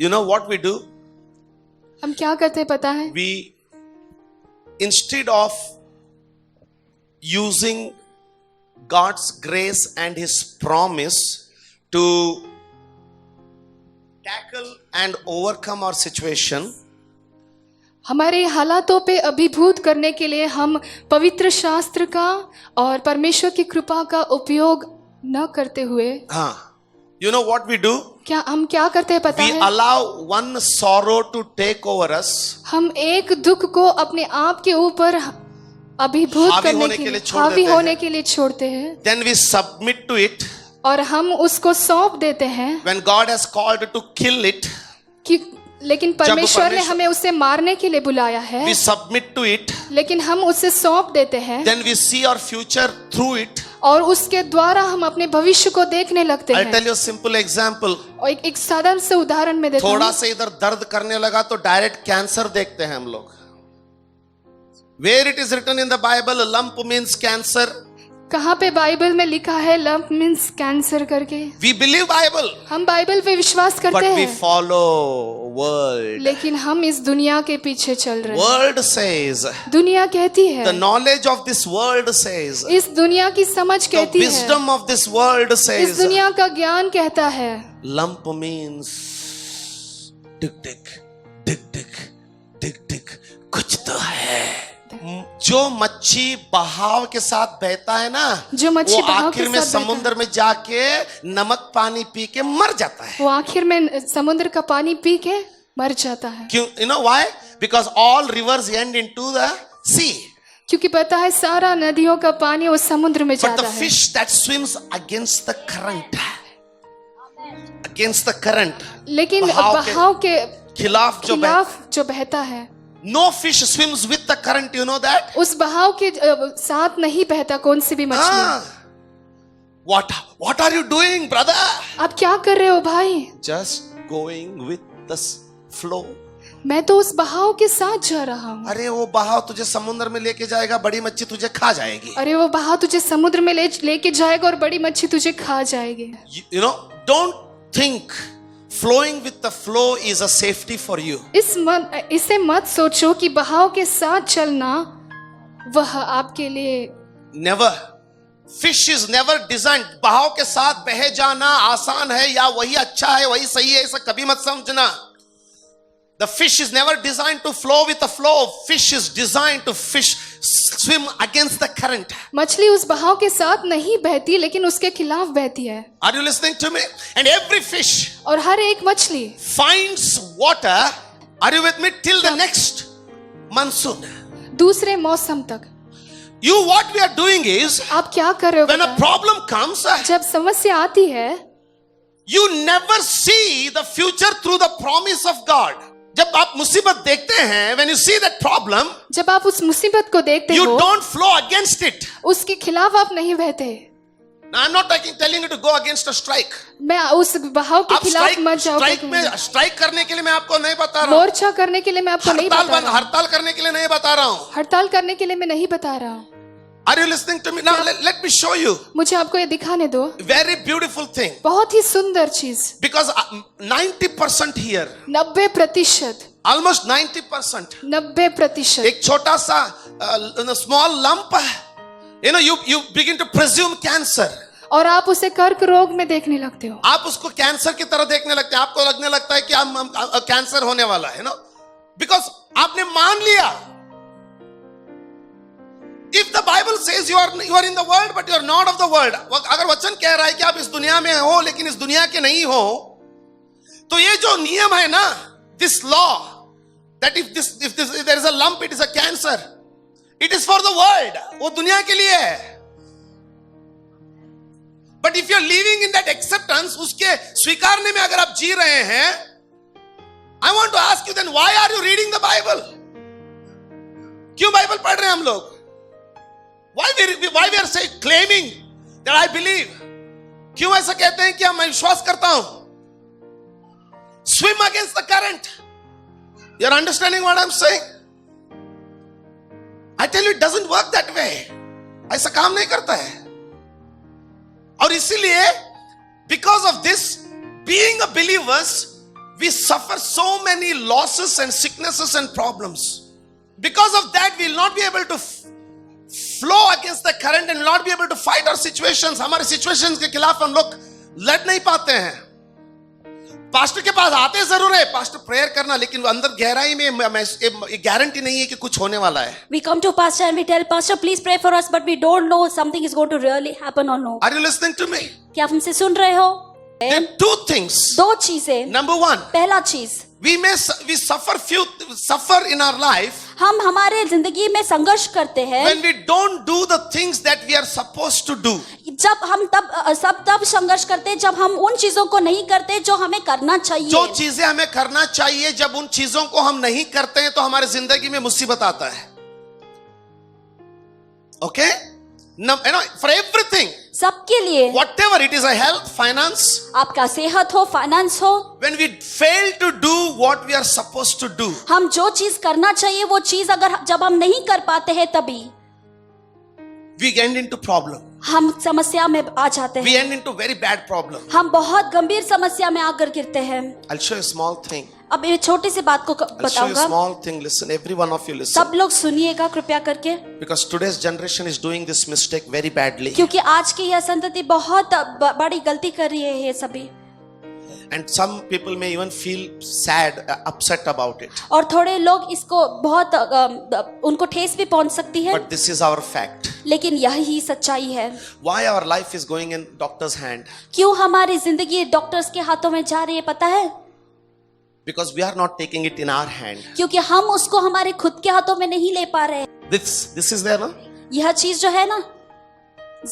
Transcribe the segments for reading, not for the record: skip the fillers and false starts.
You know what we do? हम क्या करते हैं पता है? We, instead of using God's grace and His promise to tackle and overcome our situation, हमारे हालातों पे अभिभूत करने के लिए हम पवित्र शास्त्र का और परमेश्वर की कृपा का उपयोग न करते हुए, you know what we do? क्या हम क्या करते हैं पता We है? allow one sorrow to take over us. हम एक दुख को अपने आप के ऊपर अभिभूत हावी करने होने के के लिए लिए, छोड़ हावी देते होने हैं। के लिए छोड़ते हैं Then we submit to it. और हम उसको सौंप देते हैं When God has called to kill it, कि लेकिन परमेश्वर ने परमेश्वर- हमें उसे मारने के लिए बुलाया है, we submit to it. लेकिन हम उसे सौंप देते हैं Then we see our future through it. और उसके द्वारा हम अपने भविष्य को देखने लगते I'll हैं। tell you a simple example. और एक साधारण से उदाहरण में देता थोड़ा हूँ। से इधर दर्द करने लगा तो डायरेक्ट कैंसर देखते हैं हम लोग. Where it is written in the Bible, a lump means cancer. कहाँ पे बाइबल में लिखा है लंप मीन्स कैंसर करके? We believe Bible, हम बाइबल पे विश्वास करते but we हैं, follow world. लेकिन हम इस दुनिया के पीछे चल रहे हैं। Word says, दुनिया कहती है, the knowledge of this world says, इस दुनिया की समझ the कहती है, wisdom of this world इस says, दुनिया का ज्ञान कहता है lump means टिक टिक टिक टिक टिक टिक कुछ तो है. जो मच्छी बहाव के साथ बहता है ना, जो मच्छी वो बहाव आखिर के में साथ बहता समुद्र में जाके नमक पानी पी के मर जाता है. वो आखिर में समुद्र का पानी पी के मर जाता है। क्यों? You know why? Because all rivers end into the sea. क्योंकि पता है सारा नदियों का पानी उस समुद्र में But जाता the है, fish that swims against the current, against the current, लेकिन बहाव के के खिलाफ जो खिलाफ जो बहता है, no fish swims with the current. You know that? उस बहाव के साथ नहीं बहता कौन सी भी मछली। Ah. What are you doing, brother? आप क्या कर रहे हो भाई? Just going with the flow. मैं तो उस बहाव के साथ जा रहा हूँ। अरे वो बहाव तुझे समुद्र में लेके जाएगा, बड़ी मच्छी तुझे खा जाएगी. अरे वो बहाव तुझे समुद्र में लेके जाएगा और बड़ी मच्छी तुझे खा जाएगी। You know, don't think flowing with the flow is a safety for you. इसे मत सोचो कि बहाव के साथ चलना वह आपके लिए। Never. Fish is never designed. बहाव के साथ बह जाना आसान है या वही अच्छा है, वही सही है, ऐसा कभी मत समझना. The fish is never designed to flow with the flow. Fish is designed to swim against the current. मछली उस बहाव के साथ नहीं बहती लेकिन उसके खिलाफ बहती है। Are you listening to me? And every fish और हर एक मछली finds water. Are you with me? Till the next monsoon. दूसरे मौसम तक। What we are doing is, आप क्या कर रहे हो? when a पता है? problem comes, जब समस्या आती है, you never see the future through the promise of God. जब आप मुसीबत देखते हैं, when you see that problem, जब आप उस मुसीबत को देखते you हो, don't flow against it. उसके खिलाफ आप नहीं बहते। Now, I'm not telling you to go against a strike. मैं उस बहाव के आप खिलाफ मत जाओ। स्ट्राइक करने के लिए मैं आपको नहीं बता रहा हूँ. मोर्चा करने के लिए मैं आपको नहीं बता रहा हूँ। हड़ताल करने के लिए नहीं बता रहा हूँ. हड़ताल करने के लिए मैं नहीं बता रहा हूँ। Are you listening to me? Now let me show you मुझे आपको ये दिखाने दो। very beautiful thing. बहुत ही सुंदर चीज। Because 90% here, 90%, almost 90%, 90%। एक छोटा सा small lump, you begin to presume cancer. और आप उसे कर्क रोग में देखने लगते हो। आप उसको कैंसर की तरह देखने लगते हैं. आपको लगने लगता है कि हम कैंसर होने वाला है, because आपने मान लिया. If the Bible says you are in the world but you are not of the world, अगर वचन कह रहा है कि आप इस दुनिया में हो लेकिन इस दुनिया के नहीं हो, तो ये जो नियम है ना, this law, that if there is a lump, it is a cancer, it is for the world. वो दुनिया के लिए है. But if you are living in that acceptance, उसके स्वीकारने में अगर आप जी रहे हैं, I want to ask you then, why are you reading the Bible? क्यों बाइबल पढ़ रहे हैं हम लोग? Why we are claiming that I believe? क्यों ऐसा कहते हैं कि मैं विश्वास करता हूं? Swim against the current. You are understanding what I'm saying? I tell you, it doesn't work that way. ऐसा काम नहीं करता है. और इसीलिए, because of this, being a believers, we suffer so many losses and sicknesses and problems. Because of that, we will not be able to flow against the current and will not be able to fight our situations. हमारे situations के खिलाफ हम लोग लड़ नहीं पाते हैं. Pastor के पास आते जरूर है, पास्टर प्रेयर करना, लेकिन अंदर गहराई में गारंटी नहीं है कि कुछ होने वाला है. We come to pastor and we tell pastor, please pray for us, but we don't know something is going to really happen or no. Are you listening to me? क्या आप हमसे सुन रहे हो? There are two things. दो चीजें. Number one, पहला चीज, we suffer in our life हम हमारे जिंदगी में संघर्ष करते हैं when we don't do the things that we are supposed to do. जब हम तब संघर्ष करते हैं जब हम उन चीजों को नहीं करते जो हमें करना चाहिए. जो चीजें हमें करना चाहिए, जब उन चीजों को हम नहीं करते हैं तो हमारे जिंदगी में मुसीबत आता है. Okay? Now, for everything, सबके लिए, whatever it is, a health, finance, आपका सेहत हो, फाइनेंस हो, when we fail to do what we are supposed to do, हम जो चीज करना चाहिए वो चीज अगर जब हम नहीं कर पाते हैं तभी we end into problem. हम समस्या में आ जाते We हैं. end into very bad problem. हम बहुत गंभीर समस्या में आकर गिरते हैं. I'll show you a small thing. अब ये छोटी सी बात को I'll show you a बताऊंगा. small thing. Listen, every one of you listen. सब लोग सुनिएगा कृपया करके, Because today's generation is doing this mistake very badly. क्योंकि आज की यह संतति बहुत बड़ी गलती कर रही है ये सभी. And some people may even feel sad, upset about it. और थोड़े लोग इसको बहुत उनको ठेस भी पहुंच सकती है, But this is our fact. लेकिन यही सच्चाई है. Why our life is going in doctor's hand? क्यों हमारी जिंदगी डॉक्टर्स के हाथों में जा रही है पता है? Because we are not taking it in our hand. क्योंकि हम उसको हमारे खुद के हाथों में नहीं ले पा रहे. This is there, no? यह चीज जो है ना,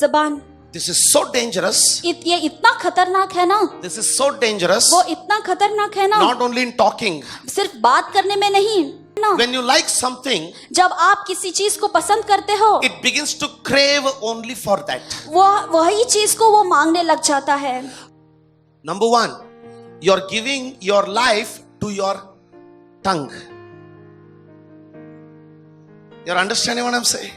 जबान, This is so dangerous. ये इतना खतरनाक है ना, This is so dangerous. वो इतना खतरनाक है ना, Not only in talking. सिर्फ बात करने में नहीं ना. When you like something, जब आप किसी चीज को पसंद करते हो, it begins to crave only for that. वो वही चीज को वो मांगने लग जाता है. Number one, you're giving your life to your tongue. You're understanding what I'm saying?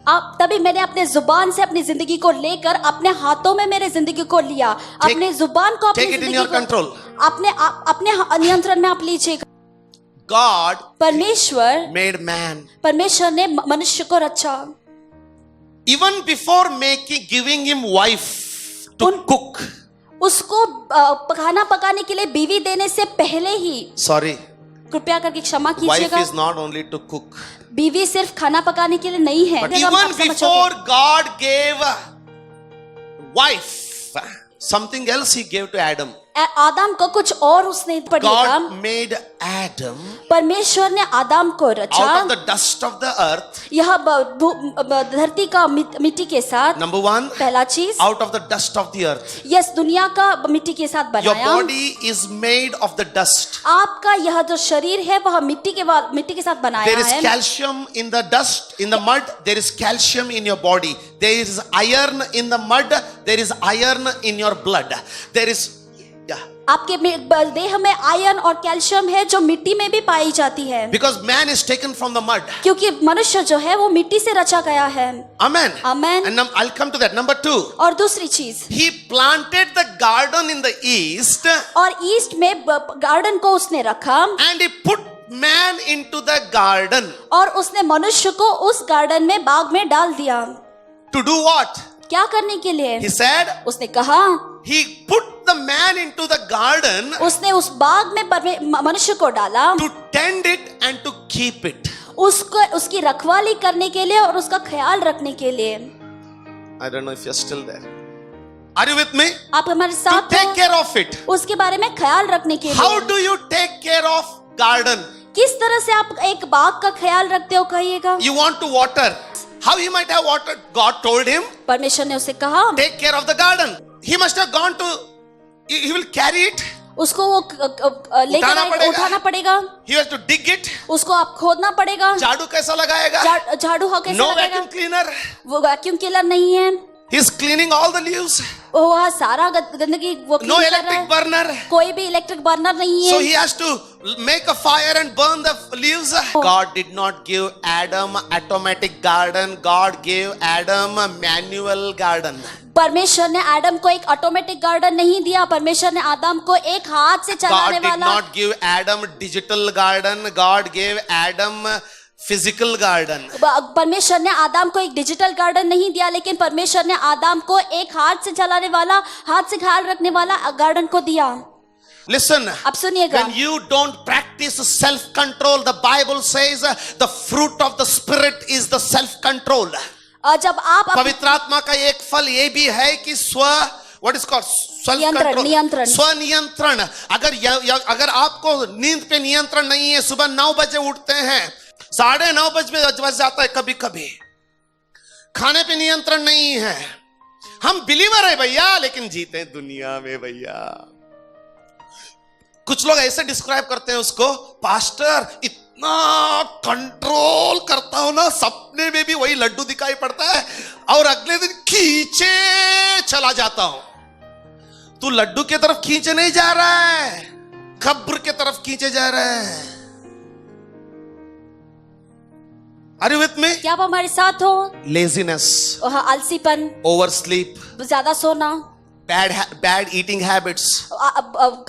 आप तभी मैंने अपने जुबान से अपनी जिंदगी को लेकर अपने हाथों में मेरे जिंदगी को लिया. अपने जुबान को अपनी take it in जिंदगी your को control. अपने नियंत्रण में आप लीजिएगा. God परमेश्वर made man. ने मनुष्य को रचा. Even before giving him wife to cook. उसको खाना पकाने के लिए बीवी देने से पहले ही, Sorry. कृपया करके क्षमा Wife कीजिएगा, is not only to cook. बीवी सिर्फ खाना पकाने के लिए नहीं है. But आप even समझोगे. before God gave wife, something else he gave to Adam. आदम को कुछ और उसने पढ़ेगा. God made Adam परमेश्वर ने आदम को रचा out of the dust of the earth. यह धरती का मिट्टी के साथ. Number one, पहला चीज, out of the dust of the earth. Yes, दुनिया का मिट्टी के साथ Your बनाया. body is made of the dust. आपका यह जो शरीर है वह मिट्टी के साथ बनाया There is है. calcium in the dust, in the mud. There is calcium in your body. There is iron in the mud. There is iron in your blood. There is, yeah. आपके देह में आयरन और calcium है जो मिट्टी में भी पाई जाती है. Because man is taken from the mud. क्योंकि मनुष्य जो है वो मिट्टी से रचा गया है. Amen. Amen. And I'll come to that. Number two. और दूसरी चीज, He planted the garden in the east और ईस्ट में गार्डन को उसने रखा and he put man into the garden. और उसने मनुष्य को उस गार्डन में, बाग में डाल दिया. To do what? क्या करने के लिए? He said, उसने कहा, he put the man into the garden उसने उस बाग में मनुष्य को डाला to tend it and to keep it. उसको, उसकी रखवाली करने के लिए और उसका ख्याल रखने के लिए. I don't know if you're still there. Are you with me? आप हमारे To साथ take हो? care of it. उसके बारे में ख्याल रखने के How लिए. do you take care of garden? किस तरह से आप एक बाग का ख्याल रखते हो कहिएगा? You want to water. How he might have watered? God told him, परमेश्वर ने उसे कहा, take care of the garden. He must have gone to, he will carry it. उसको वो लेकर उठाना पड़ेगा. He has to dig it. उसको आप खोदना पड़ेगा. झाड़ू कैसा लगाएगा? झाड़ू हाँ कैसे No लगाएगा? vacuum cleaner. वो वैक्यूम क्लीनर नहीं है. He's cleaning all the leaves. वो वहाँ सारा गंदगी वो नो clean कर रहा इलेक्ट्रिक है। बर्नर, कोई भी इलेक्ट्रिक बर्नर नहीं so है। he has to make a fire and burn the leaves. God did not give Adam automatic garden. God gave Adam a manual garden. परमेश्वर ने आदम को एक ऑटोमेटिक गार्डन नहीं दिया, परमेश्वर ने आदम को एक हाथ से God चलाने did वाला। not give Adam digital garden. God gave Adam physical garden. परमेश्वर ने आदम को एक डिजिटल गार्डन नहीं दिया, लेकिन परमेश्वर ने आदम को एक हाथ से चलाने वाला, हाथ से ख्याल रखने वाला गार्डन को दिया। Listen, अब सुनिएगा, when you don't practice self-control, the Bible says the fruit of the Spirit is the self-control. जब आप पवित्र आत्मा का एक फल ये भी है कि what is called self control, नियंत्रण। स्वनियंत्रण। अगर आपको नींद पे नियंत्रण नहीं है, सुबह 9 बजे उठते हैं, 9:30 बज जाता है, कभी कभी खाने पे नियंत्रण नहीं है। हम बिलीवर है भैया, लेकिन जीते हैं दुनिया में भैया। कुछ लोग ऐसे डिस्क्राइब करते हैं उसको, पास्टर इतना कंट्रोल करता हूं ना, सपने में भी वही लड्डू दिखाई पड़ता है और अगले दिन खींचे चला जाता हूं। तू लड्डू की तरफ खींचे नहीं जा रहा है, कब्र की तरफ खींचे जा रहा है। Are you with me? क्या आप हमारे साथ हो? Laziness, आलसीपन, oversleep, ज्यादा सोना, bad eating habits.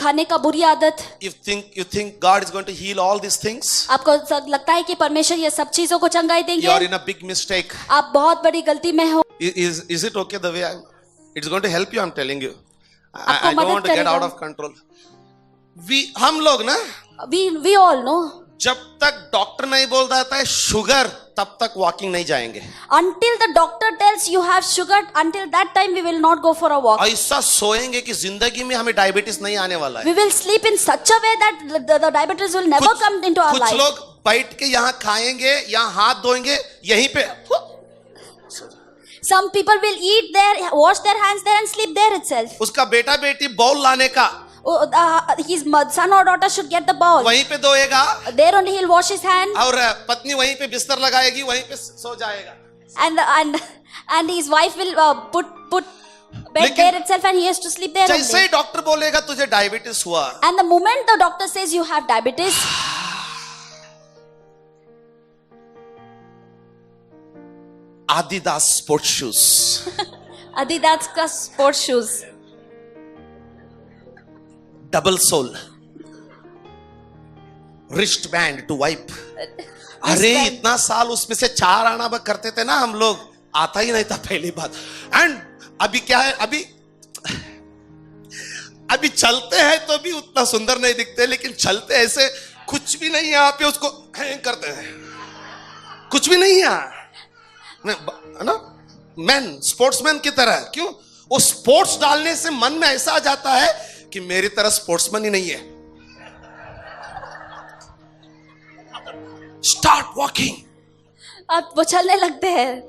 खाने का बुरी आदत। You think God is going to heal all these things? आपको लगता है कि परमेश्वर ये सब चीजों को चंगाई You are देंगे? in a big mistake. आप बहुत बड़ी गलती में हो। Is it okay the way it's going to help you? I'm telling you. आपको I don't मदद want to get करेगा। out of control. हम लोग ना, We all know. जब तक डॉक्टर नहीं बोल देता है शुगर, तब तक वॉकिंग नहीं जाएंगे। Until the doctor tells you have sugar, until that time we will not go for a walk. ऐसा सोएंगे कि जिंदगी में हमें डायबिटीज नहीं आने वाला है। We will sleep in such a way that the diabetes will never come into our कुछ life. लोग बैठ के यहाँ खाएंगे, यहाँ हाथ धोएंगे, यहीं पे Some people will eat there, wash their hands there and sleep there itself. उसका बेटा बेटी बाउल लाने का, His son or daughter should get the bowl. वहीं पे धोएगा, There only he'll wash his hand, और पत्नी वहीं पे बिस्तर लगाएगी, वहीं पे सो जाएगा। and his wife will put bed लेकिन there itself and he has to sleep there जैसे only. ही डॉक्टर बोलेगा तुझे डायबिटीज हुआ, And the moment the doctor says you have diabetes, Adidas sports shoes, Adidas का sports shoes, double sole, wrist band to wipe. अरे इतना साल उसमें से 4 आना करते थे ना हम लोग, आता ही नहीं था पहली बात। एंड अभी क्या है, अभी चलते हैं तो भी उतना सुंदर नहीं दिखते, लेकिन चलते ऐसे कुछ भी नहीं है, यहाँ पे उसको हैंग करते हैं, कुछ भी नहीं है ना, मैन स्पोर्ट्समैन की तरह। क्यों? वो स्पोर्ट्स डालने से मन में ऐसा आ जाता है कि मेरी तरह स्पोर्ट्समैन ही नहीं है। Start walking. अब वो चलने लगते हैं।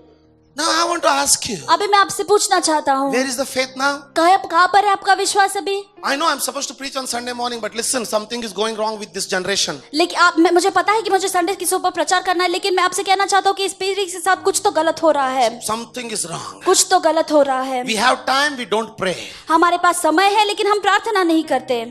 Now I want to ask you, अभी मैं आपसे पूछना चाहता हूँ, where is the faith now? कहाँ पर है आपका विश्वास अभी? I know I'm supposed to preach on Sunday morning, but listen, something is going wrong with this generation. लेकिन मुझे पता है कि मुझे संडे के ऊपर प्रचार करना है, लेकिन मैं आपसे कहना चाहता हूँ कि इस पीढ़ी के साथ कुछ तो गलत हो रहा है। Something is wrong. कुछ तो गलत हो रहा है। We have time, we don't pray. हमारे पास समय है, लेकिन हम प्रार्थना नहीं करते,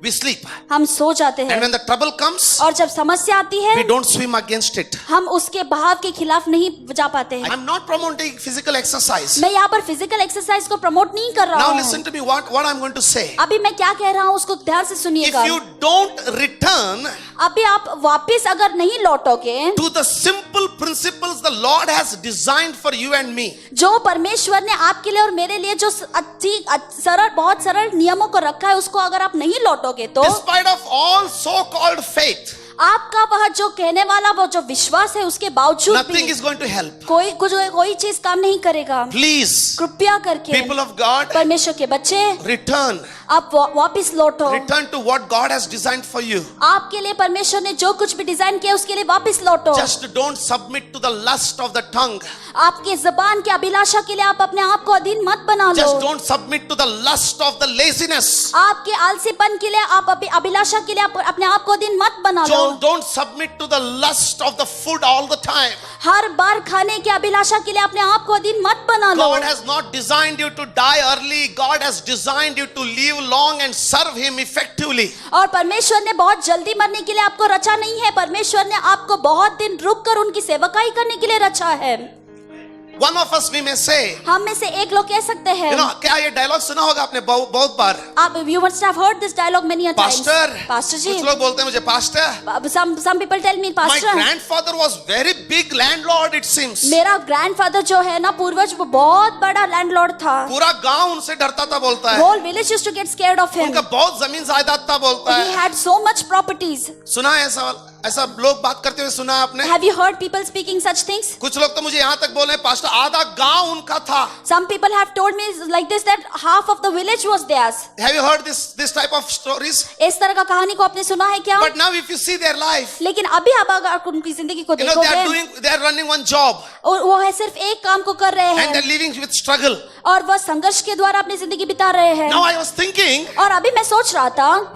We sleep. हम सो जाते And हैं। when the trouble comes, और जब समस्या आती है, we don't swim against it. हम उसके बहाव के खिलाफ नहीं जा पाते हैं। I'm not promoting physical exercise. मैं यहाँ पर फिजिकल एक्सरसाइज को प्रमोट नहीं कर रहा Now हूँ। listen to me, what I'm going to say. अभी मैं क्या कह रहा हूँ उसको ध्यान से If सुनिएगा। you don't return अभी आप वापस अगर नहीं लौटोगे to the simple principles the Lord has designed for you and me, जो परमेश्वर ने आपके लिए और मेरे लिए जो सरल, बहुत सरल नियमों को रखा है, उसको अगर आप नहीं लौटोगे तो despite of all so-called faith, आपका वह जो कहने वाला वो जो विश्वास है, उसके बावजूद nothing भी is going to help. कोई चीज काम नहीं करेगा। Please, कृपया करके people of God, परमेश्वर के बच्चे, return. आप वापस लौटो। Return to what God has designed for you. आपके लिए परमेश्वर ने जो कुछ भी डिजाइन किया उसके लिए वापस लौटो। Just don't submit to the lust of the tongue. आपके जबान के अभिलाषा के लिए आप अपने आप को अधीन मत बना लो। Just don't submit to the lust of the laziness. आपके आलसीपन के लिए, आप अभिलाषा के लिए आप अपने आप को अधीन मत बना लो। Don't submit to the lust of the food all the time. हर बार खाने की अभिलाषा के लिए अपने आप को अधीन मत बना लो। God has not designed you to die early. God has designed you to live long and serve Him effectively. और परमेश्वर ने बहुत जल्दी मरने के लिए आपको रचा नहीं है। परमेश्वर ने आपको बहुत दिन रुक कर उनकी सेवकाई करने के लिए रचा है। One of us we may say, हम में से एक लोग कह सकते हैं, क्या ये डायलॉग सुना होगा आपने बहुत बार? आप you must have heard this dialogue many a times. Pastor जी, कुछ लोग बोलते हैं मुझे pastor. some people tell me, My pastor, grandfather was very big landlord it seems. मेरा ग्रैंडफादर जो है ना, पूर्वज, वो बहुत बड़ा लैंडलॉर्ड था। पूरा गांव उनसे डरता था बोलता है। Whole village used to get scared of him. उनका बहुत जमीन जायदाद था बोलता He है। had so much properties. सुना है ऐसा लोग बात करते हुए सुना है आपने? Have you heard people speaking such things? कुछ लोग तो मुझे यहाँ तक बोले पास्टर आधा गांव उनका था। Some people have told me like this that half of the village was theirs. Have you heard this type of stories? इस तरह का कहानी को आपने सुना है क्या? But now if you see their life, लेकिन अभी आप अगर उनकी जिंदगी को देखोगे, they are running one job और वो है सिर्फ एक काम को कर रहे and they're हैं living with struggle. और वह संघर्ष के द्वारा अपनी जिंदगी बिता रहे हैं। Now I was thinking, और अभी मैं सोच रहा था,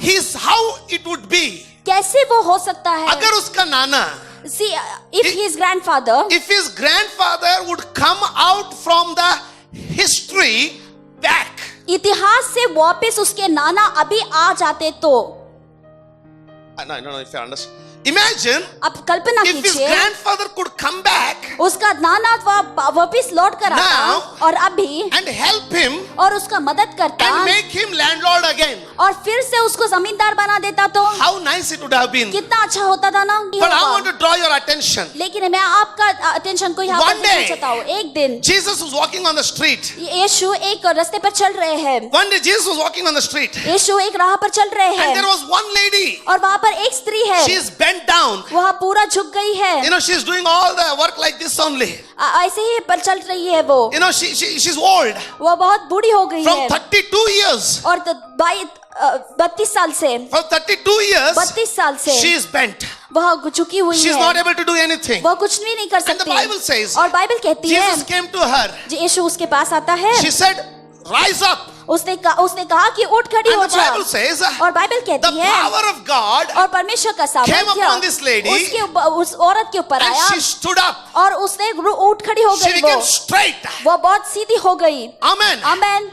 how it would be कैसे वो हो सकता है? अगर उसका नाना, See, if his grandfather, if his grandfather would come out from the history back. इतिहास से वापस उसके नाना अभी आ जाते तो, No, if you understand. Imagine अब कल्पना if his कीजिए, grandfather could come back उसका नाना वापस लौट कर आता Now, और अभी and help him और उसका मदद करता and make him landlord again. और फिर से उसको जमींदार बना देता तो How nice it would have been. कितना अच्छा होता था ना। But I want to draw your attention. लेकिन मैं आपका अटेंशन को यहाँ One पर day, लेना चाहता हूँ। एक दिन Jesus was walking on the street. यीशु एक रास्ते पर चल रहे हैं। One day Jesus was walking on the street. यीशु एक राह पर चल रहे And there हैं was one lady. और वहाँ पर एक स्त्री है, She is bent down. वह पूरा झुक गई है। She is doing all the work like this only. ऐसे ही पर चल रही है वो। She's old. वह बहुत बूढ़ी हो गई From है 32 years. और 32 साल से, From 32 years, 32 साल से she is bent. वह झुकी हुई She is है। not able to do anything. वह कुछ भी नहीं कर And the Bible सकती। says, और बाइबल कहती है, Jesus came to her. यीशु उसके पास आता है। She said, rise up. उसने कहा कि उठ खड़ी हो And the जा। Bible says, और बाइबल the कहती है, power of God और परमेश्वर का came upon this सामर्थ्य lady, उस औरत के ऊपर and आया she stood up. और उसने उठ खड़ी हो She गई। became वो straight. बहुत सीधी हो गई। Amen. Amen.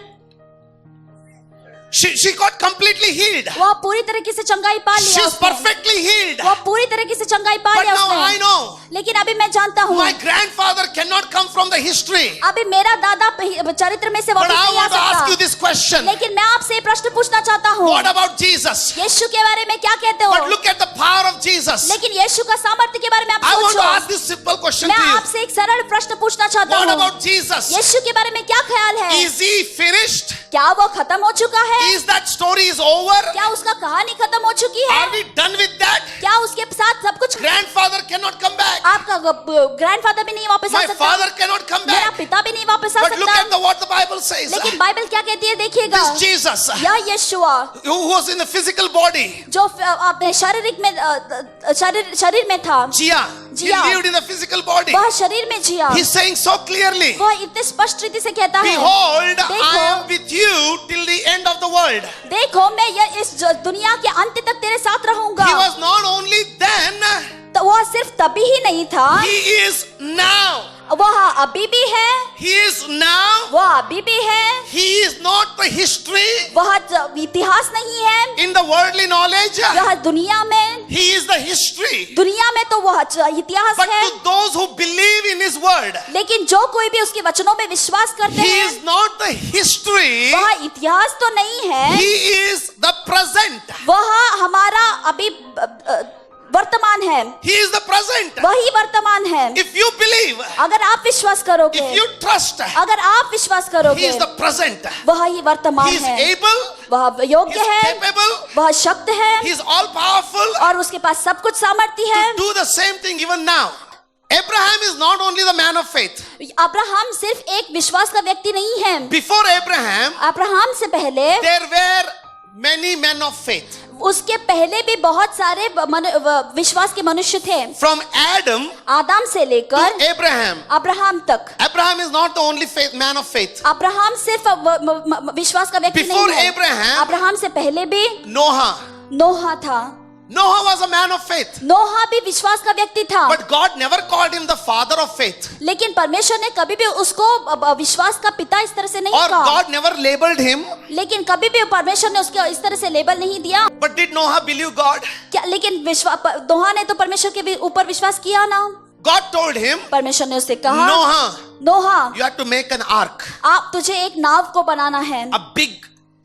She got completely healed. वह पूरी तरीके से चंगाई पा She लिया is उसने। perfectly healed. वह पूरी तरीके से चंगाई पा But लिया now I उसने। know लेकिन अभी मैं जानता हूँ, my grandfather cannot come from the history. अभी मेरा दादा चरित्र में से But वापस I नहीं आ want to ask you सकता। this question. लेकिन मैं आपसे प्रश्न पूछना चाहता हूँ, What about Jesus? यीशु के बारे में क्या कहते हो? But look at the power of Jesus. लेकिन यीशु का सामर्थ्य के बारे में आप I want to सोचो। ask this simple question मैं to you. आपसे एक सरल प्रश्न पूछना चाहता What हूँ, about Jesus? यीशु के बारे में क्या ख्याल है? Is he finished? क्या वो खत्म हो चुका है? Is that story is over? क्या उसका कहानी खत्म हो चुकी है? Are we done with that? क्या उसके साथ सब कुछ? Grandfather cannot come back. आपका ग्रैंडफादर भी नहीं वापस आ My सकता, father cannot come मेरा back. पिता भी नहीं वापस आ But look at सकता। what the Bible says. लेकिन बाइबल क्या कहती है देखिएगा, This Jesus, यह यीशुआ who was in the physical body, जो अपने शारीरिक में शरीर में था, Jia, he Jiya. lived in the physical body. वह शरीर में जिया। He's saying so clearly, वह इतने स्पष्ट रीति से कहता है, behold, I देखो, am with you till the end of the world. देखो मैं इस दुनिया के अंत तक तेरे साथ रहूंगा। He was not only then, तो वह सिर्फ तभी ही नहीं था, he is now. वह अभी भी है, He is now. वह अभी भी है, He is not the history वह इतिहास नहीं है, in the worldly knowledge. वह दुनिया में, He is the history. दुनिया में तो वह इतिहास But है, to those who believe in His word, लेकिन जो कोई भी उसके वचनों में विश्वास करते He हैं, is not the history. वह इतिहास तो नहीं है, He is the present. वह हमारा अभी वर्तमान है, He is the present. वही वर्तमान है। If you believe, अगर आप विश्वास करोगे, if you trust, अगर आप विश्वास He करोगे, is the present. वह ही वर्तमान He is है, able. वह He योग्य is है, capable. वह शक्त है He is all powerful और उसके पास सब कुछ सामर्थ्य है। to do the same thing even now. Abraham is not only the man of faith. Abraham सिर्फ एक विश्वास का व्यक्ति नहीं है, Before Abraham, अब्राहम से पहले there were many men of faith. उसके पहले भी बहुत सारे विश्वास के मनुष्य थे, From Adam आदम से लेकर to Abraham. अब्राहम तक। Abraham is not the only man of faith. Abraham सिर्फ विश्वास का व्यक्ति Before नहीं है, Abraham, अब्राहम से पहले भी Noah. नोहा था। Noah was a man of faith. नोहा भी विश्वास का व्यक्ति था, But God never called him the father of faith. लेकिन परमेश्वर ने कभी भी उसको विश्वास का पिता इस तरह से नहीं Or कहा। God never labeled him. लेकिन कभी भी परमेश्वर ने उसके इस तरह से लेबल नहीं दिया। But did Noah believe God? क्या लेकिन नोहा ने तो परमेश्वर के ऊपर विश्वास किया ना। God told him, परमेश्वर ने उससे कहा, Noah, Noah, you have to make an ark, आप तुझे एक नाव को बनाना है, a big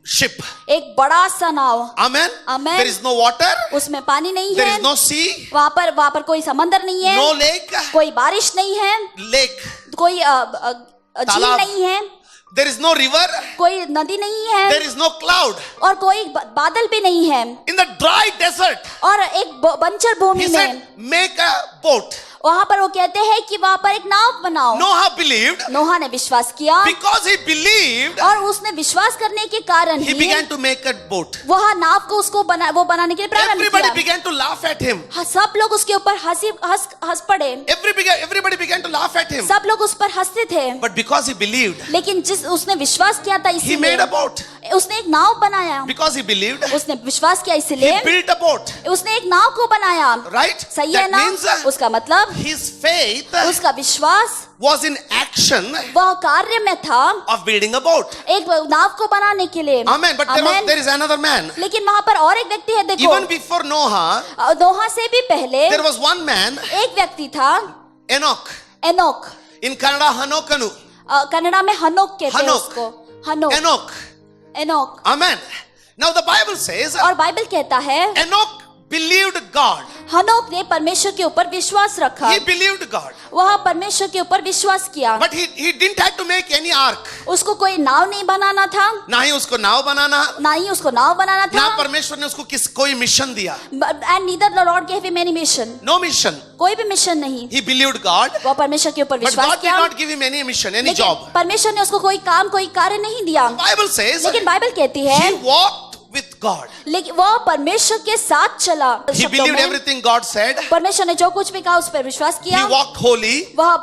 ship. एक बड़ा सा नाव। Amen. Amen. There is no water. उसमें पानी नहीं There है, is no sea. वहाँ पर कोई समंदर नहीं है, No lake. कोई बारिश नहीं है, Lake. कोई झील तालाब। नहीं है, There is no river. कोई नदी नहीं है, There is no cloud. और कोई बादल भी नहीं है, In the dry desert, और एक बंजर भूमि he में said, make a boat. वहाँ पर वो कहते हैं कि वहाँ पर एक नाव बनाओ। Noah believed. नोहा ने विश्वास किया, Because he believed, और उसने विश्वास करने के कारण he he began to make a boat. वह नाव को उसको बनाने के लिए प्रारंभ Everybody किया। began to laugh at him. हाँ, सब लोग उसके ऊपर हंस पड़े, Everybody began to laugh at him. सब लोग उस पर हंसते थे, But because he believed, लेकिन जिस उसने विश्वास किया था he made इसीलिए a boat. उसने एक नाव बनाया। Because he believed, उसने विश्वास किया he इसीलिए built a boat. उसने एक नाव को बनाया। Right? सही है That ना? means उसका मतलब his faith उसका विश्वास was in action वह कार्य में था, of building a boat. एक नाव को बनाने के लिए। Amen. But Amen. there is another man. लेकिन वहाँ पर और एक व्यक्ति है, देखो Even before Noah, नोहा से भी पहले there was one man, एक व्यक्ति था, Enoch. Enoch. In Kannada, Hanokanu. Kannada में हनोक कहते हैं हनोक। उसको, हनोक, Enoch. Enoch. Amen. Now the Bible says, और बाइबल कहता है Enoch believed God. हनोक ने परमेश्वर के ऊपर विश्वास रखा, He believed God. वह परमेश्वर के ऊपर विश्वास किया। But he didn't have to make any ark. उसको कोई नाव नहीं बनाना था, ना ही उसको नाव बनाना, ना ही उसको नाव बनाना ना था, परमेश्वर ने उसको कोई मिशन दिया. And neither the Lord gave him any mission, No mission. कोई भी मिशन नहीं। He believed God. वह परमेश्वर के ऊपर But विश्वास God did किया, not give him any mission, any लेकिन job. परमेश्वर ने उसको कोई काम कोई कार्य नहीं दिया। Bible says, लेकिन बाइबल कहती है he walked with God. लेकिन वह परमेश्वर के साथ चला। He शब्दों believed में, everything God said. परमेश्वर ने जो कुछ भी कहा उस पर विश्वास He किया, walked holy. वह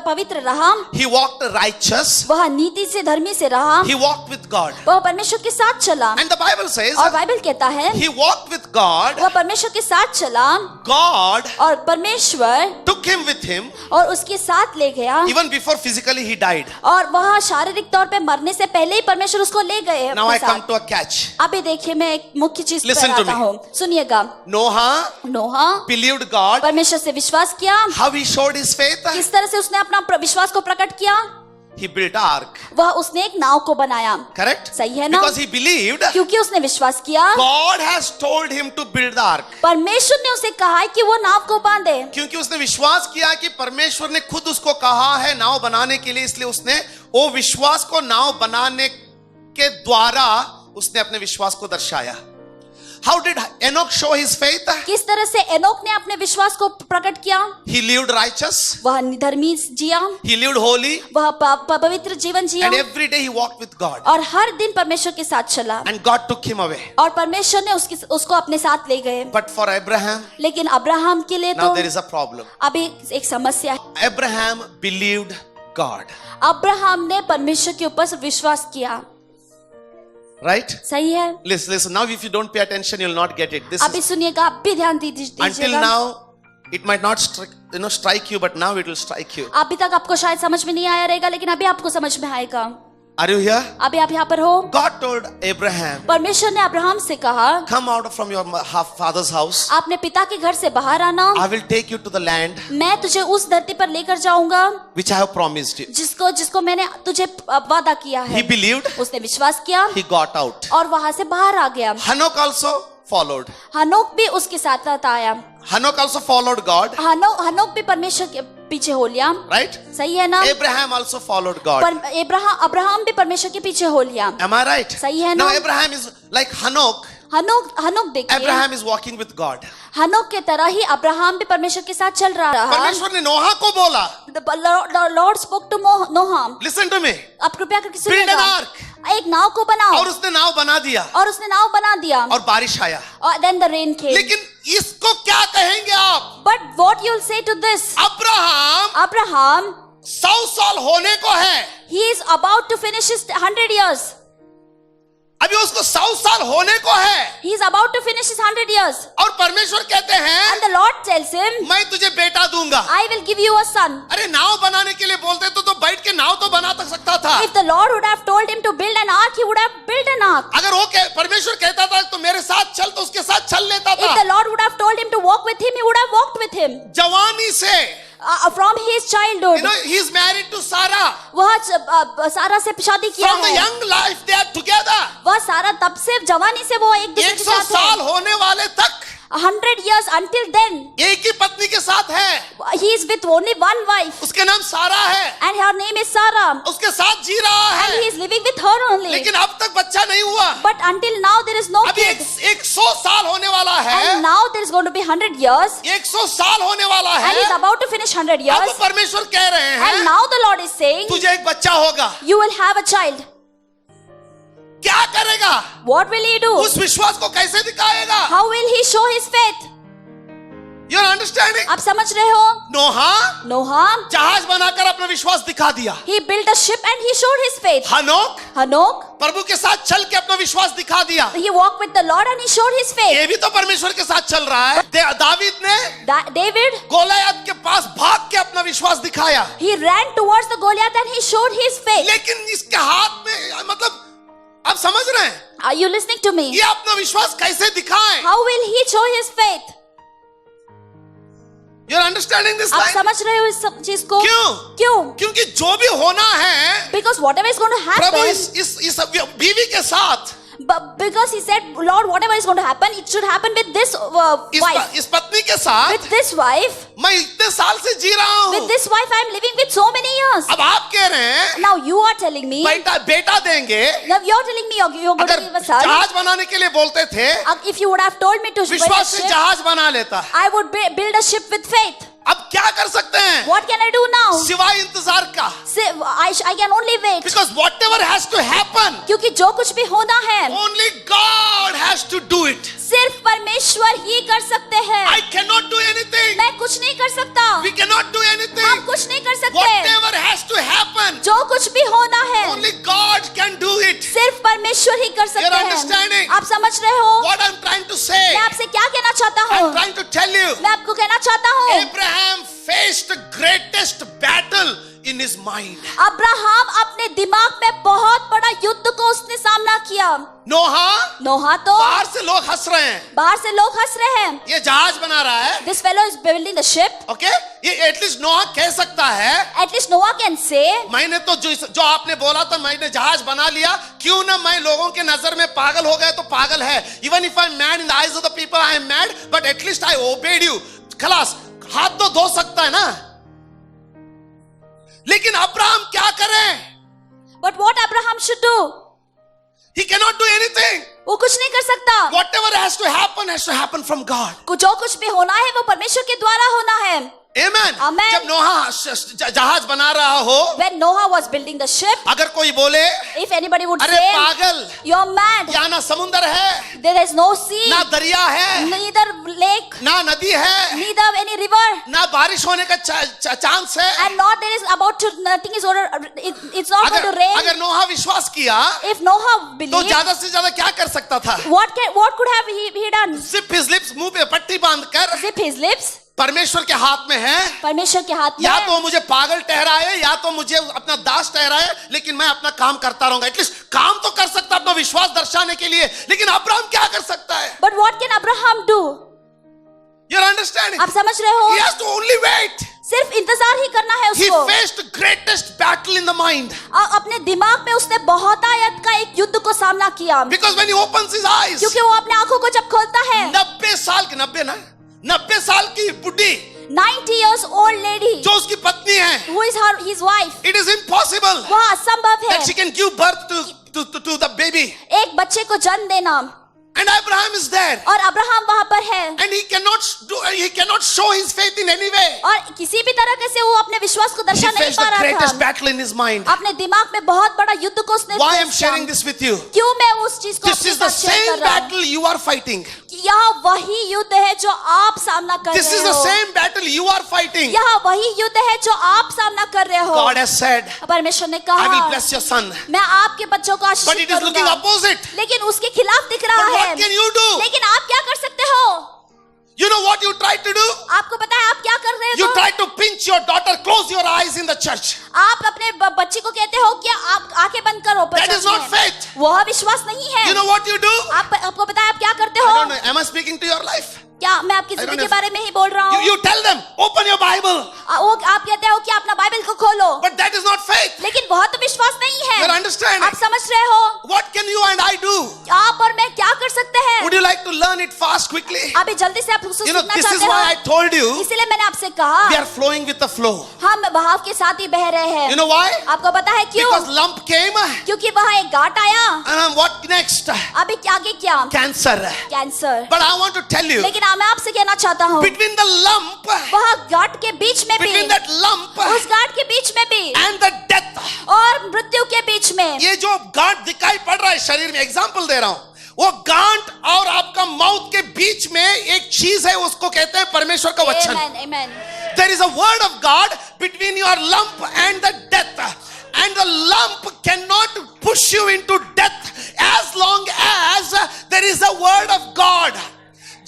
पवित्र रहा, He walked righteous. वह नीति से धर्मी से रहा, He walked with God. वह परमेश्वर के साथ चला। And the Bible says, और बाइबल कहता है he walked with God. वह परमेश्वर के साथ चला, God और परमेश्वर took him with him और उसके साथ ले गया, even before physically he died. और वह शारीरिक तौर पे मरने से पहले ही परमेश्वर उसको ले गए Now अपने I come साथ। to a catch. अभी देखिए मैं एक मुख्य चीज पर Listen to आता me. हूँ, सुनिएगा। Noah नोहा believed God. परमेश्वर से विश्वास किया। How he showed his faith? किस तरह से उसने अपना विश्वास को प्रकट किया? He built an ark. वह उसने एक नाव को बनाया। Correct? सही है ना? Because he believed क्योंकि उसने विश्वास किया, God has told him to build the ark. परमेश्वर ने उसे कहा है कि वो नाव को बांधे। क्योंकि उसने विश्वास किया कि परमेश्वर ने खुद उसको कहा है नाव बनाने के लिए, इसलिए उसने वो विश्वास को नाव बनाने के द्वारा उसने अपने विश्वास को दर्शाया. How did Enoch show his faith? किस तरह से एनोक ने अपने विश्वास को प्रकट किया? He lived righteous. वह धर्मी जिया, He lived holy. वह पवित्र जीवन जिया, And every day he walked with God. और हर दिन परमेश्वर के साथ चला, And God took him away. और परमेश्वर ने उसको अपने साथ ले गए। But for Abraham, लेकिन अब्राहम के लिए now तो there is a problem. अभी एक समस्या है। Abraham believed God. अब्राहम ने परमेश्वर के ऊपर विश्वास किया। Right? सही है। Listen. Now if you don't pay attention, you'll not get it. This अभी is, सुनिएगा, आप भी ध्यान until दीजिएगा। now, it might not strike you, but now it will strike you. अभी तक आपको शायद समझ में नहीं आया रहेगा, लेकिन अभी आपको समझ में आएगा। Are you here? अभी आप यहाँ पर हो। God told Abraham, परमेश्वर ने अब्राहम से कहा, come out from your father's house. आपने पिता के घर से बाहर आना, I will take you to the land मैं तुझे उस धरती पर लेकर जाऊंगा which I have promised you. जिसको मैंने तुझे वादा किया है। He believed. उसने विश्वास किया He got out. और वहां से बाहर आ गया। Hanok also followed. हनोक भी उसके साथ आया। Hanok also followed God. हनोक भी परमेश्वर के पीछे हो लिया। Right? सही है ना? Abraham also followed God. Abraham भी परमेश्वर के पीछे हो लिया। Am I right? सही है Now ना? Abraham is like Hanok. हनोक देखिए, Abraham is walking with God. हनोक के तरह ही अब्राहम भी परमेश्वर के साथ चल रहा। परमेश्वर ने नोहा को बोला, The Lord spoke to Noah. listen to me. आप कृपया करके Build an सुनिएगा। ark. एक नाव को बनाओ, और उसने नाव बना दिया और उसने नाव बना दिया, और बारिश आया. और then the rain came. लेकिन इसको क्या कहेंगे आप? But what you'll say to this? Abraham Abraham, 100 साल होने को है. he is about to finish his 100 years. अभी उसको 100 साल होने को है. He is about to finish finish his 100 years. और परमेश्वर कहते हैं And the Lord tells him, मैं तुझे बेटा दूंगा। I will give you a son. अरे नाव बनाने के लिए बोलते तो बैठ के नाव तो बना सकता था। If the Lord would have told him to build an ark, he would have built an ark. अगर वो परमेश्वर कहता था तो मेरे साथ चल, तो उसके साथ चल लेता If था। the Lord would have told him to walk with him, he would have walked with him. जवानी से, From his childhood. he is married to Sarah. वह सारा से शादी किया From the है. young life they are together. वह सारा तब से जवानी से वो एक दूसरे के 100 साथ साल है. होने वाले तक 100 years until then, एक ही पत्नी के साथ है। he is with only one wife. उसके नाम सारा है, And her name is Sarah. उसके साथ जी रहा And he है, is living with her only. लेकिन अब तक बच्चा नहीं हुआ। But until now there is no अभी kid. 100 साल होने वाला है। And now there is going to be 100 years. 100 साल होने वाला And he is है। about to finish 100 अब years. परमेश्वर कह रहे And हैं now the Lord is saying, तुझे एक बच्चा होगा। you will have a child. क्या करेगा? What will he do? उस विश्वास को कैसे दिखाएगा? How will he show his faith? You're understanding? आप समझ रहे हो? नोहा Noah, जहाज बनाकर अपना विश्वास दिखा दिया। he built a ship and he showed his faith. हनोक Hanok, प्रभु के साथ चल के अपना विश्वास दिखा दिया। he walked with the Lord and he showed his faith. ये भी तो परमेश्वर के साथ चल रहा है। दावीद ने David, गोलियत के पास भाग के अपना विश्वास दिखाया, he ran towards the Goliath and he showed his faith. लेकिन इसके हाथ में, मतलब आप समझ रहे हैं, Are you listening to me? ये अपना विश्वास कैसे दिखाएं? How will he show his faith? You're understanding this आप line? समझ रहे हो इस सब चीज को? क्यों? क्यों? क्योंकि जो भी होना है Because whatever is going to Prabhu happen, इस बीवी के साथ, because he said, Lord, whatever is going to happen, it should happen with this wife. इस पत्नी के साथ With this wife, मैं इतने साल से जी रहा with हूँ। this wife, I am living with so many years. अब आप कह रहे हैं Now you are telling me, बेटा देंगे। now you are telling me you're going अगर to give a son. जहाज बनाने के लिए बोलते थे, If you would have told me to build a विश्वास से ship, जहाज बना लेता। I would build a ship with faith. अब क्या कर सकते हैं What can I do now? सिवाय इंतजार का? Say, I can only wait. Because whatever has to happen, क्योंकि जो कुछ भी होना है, only God has to do it. सिर्फ परमेश्वर ही कर सकते हैं. I cannot do anything. मैं कुछ नहीं कर सकता. We cannot do हम anything. कुछ नहीं कर सकते. Whatever has to happen, जो कुछ भी होना है, only God can do it. सिर्फ परमेश्वर ही कर सकते You're हैं. understanding? आप समझ रहे हो? What I'm trying to say, मैं आपसे क्या कहना चाहता I'm हूँ? trying to tell you, मैं आपको कहना चाहता हूँ, Abraham faced the greatest battle in his mind. Abraham अपने दिमाग में बहुत बड़ा युद्ध को उसने सामना किया. नोहा तो बाहर से लोग हंस रहे हैं, बाहर से लोग हंस रहे हैं. ये जहाज बना रहा है, This fellow is building the ship. Okay? ये एटलीस्ट नोहा कह सकता है, At least Noah can say, मैंने तो जो आपने बोला था, मैंने जहाज बना लिया, क्यों ना मैं लोगों के नजर में पागल हो गया तो पागल है. Even if I'm mad in the eyes of the people, I am mad, but at least I obeyed you. खलास, हाथ तो धो सकता है ना. लेकिन अब्राहम क्या करें? but what Abraham should do? He cannot do anything. वो कुछ नहीं कर सकता. Whatever has to happen from God. जो कुछ भी होना है वो परमेश्वर के द्वारा होना है. Amen. Amen. जब नोहा जहाज बना रहा हो, When Noah was building the ship, अगर कोई बोले, if anybody would अरे say, पागल, you're mad, यहाँ ना समुंदर है, there is no sea, ना दरिया है, neither lake, ना नदी है, neither any river, ना बारिश होने का चांस है. and not there is about to, nothing is order, it's not going to rain. अगर नोहा विश्वास किया, If Noah तो believed, ज्यादा से ज्यादा क्या कर सकता था? what could have he done? Zip his lips, मुंह पे पट्टी बांधकर, Zip his lips. परमेश्वर के हाथ में है. परमेश्वर के हाथ में या है. तो मुझे पागल ठहराए, या तो मुझे अपना दास ठहराए, लेकिन मैं अपना काम करता रहूंगा. एटलीस्ट काम तो कर सकता अपना विश्वास दर्शाने के लिए, लेकिन अब्राहम क्या कर सकता है? But what can Abraham do? You're understanding? आप समझ रहे हो? He has to only wait. सिर्फ इंतजार ही करना है He उसको. faced the greatest battle in the mind. अपने दिमाग में उसने बहुत आयत का एक युद्ध को सामना किया. Because when he opens his eyes, क्योंकि वो अपने आंखों को जब खोलता है, 90 साल की बुढ़ी 90 years old lady, जो उसकी पत्नी है, who is his wife, it is impossible वह असंभव है that she can give birth to the baby. एक बच्चे को जन्म देना. And Abraham is there, और अब्राहम वहां पर है, and he cannot show his faith in any way. और किसी भी तरह से वो अपने विश्वास को He दर्शा नहीं faced पा the रहा greatest था. battle in his mind. अपने दिमाग में बहुत बड़ा युद्ध को उसने Why I am face किया. sharing this with you? क्यों मैं उस चीज को This आपके is the साथ शेयर same कर रहा हूं? battle you are fighting. यह वही युद्ध है जो आप सामना कर This रहे is the हो. same battle you are fighting. यह वही युद्ध है जो आप सामना कर रहे हो. God has said, परमेश्वर ने I कहा, will bless your son. मैं आपके बच्चों को But आशीषित it is looking करूंगा. opposite. लेकिन उसके खिलाफ दिख रहा But है. what can you do? लेकिन आप क्या कर what you try to do? आपको पता है आप क्या कर रहे You हो? try to pinch your daughter, close your eyes in the church. आप अपने बच्ची को कहते हो कि आप आंखें बंद करो पर That is चर्च not में। faith. वह विश्वास नहीं है। You know what you do? आपको पता है आप क्या करते I हो? don't know. Am I speaking to your life? क्या मैं आपकी I don't जिंदगी के know. बारे में ही बोल रहा हूँ? You tell them, open your Bible. वो आप कहते हो कि अपना बाइबल को खोलो, But that is not faith. लेकिन वह तो विश्वास नहीं है। You're understanding? आप समझ रहे हो? What can you and I do? आप और मैं क्या कर सकते हैं? Would you like to learn it fast, quickly? अभी जल्दी से आप उसको You know, सीखना this is चाहते why I हो? told you इसीलिए मैंने आपसे कहा we are flowing with the flow. हम बहाव के साथ ही बह रहे हैं। You know why? आपको पता है क्यों? Because lump came क्योंकि वहाँ एक गांठ आया। and what next? अभी आगे क्या? Cancer. Cancer. But I want to tell you, लेकिन मैं आपसे कहना चाहता हूँ between the lump, वह गांठ के बीच में भी, between that lump उस गांठ के बीच में भी and the death, और मृत्यु के बीच में, ये जो गांठ दिखाई पड़ रहा है शरीर में, एग्जाम्पल दे रहा हूं, वो गांठ और आपका माउथ के बीच में एक चीज है, उसको कहते हैं परमेश्वर का वचन। Amen, amen. There is a word of God between your lump and the death, and the lump cannot push you into death as long as there is a word of God.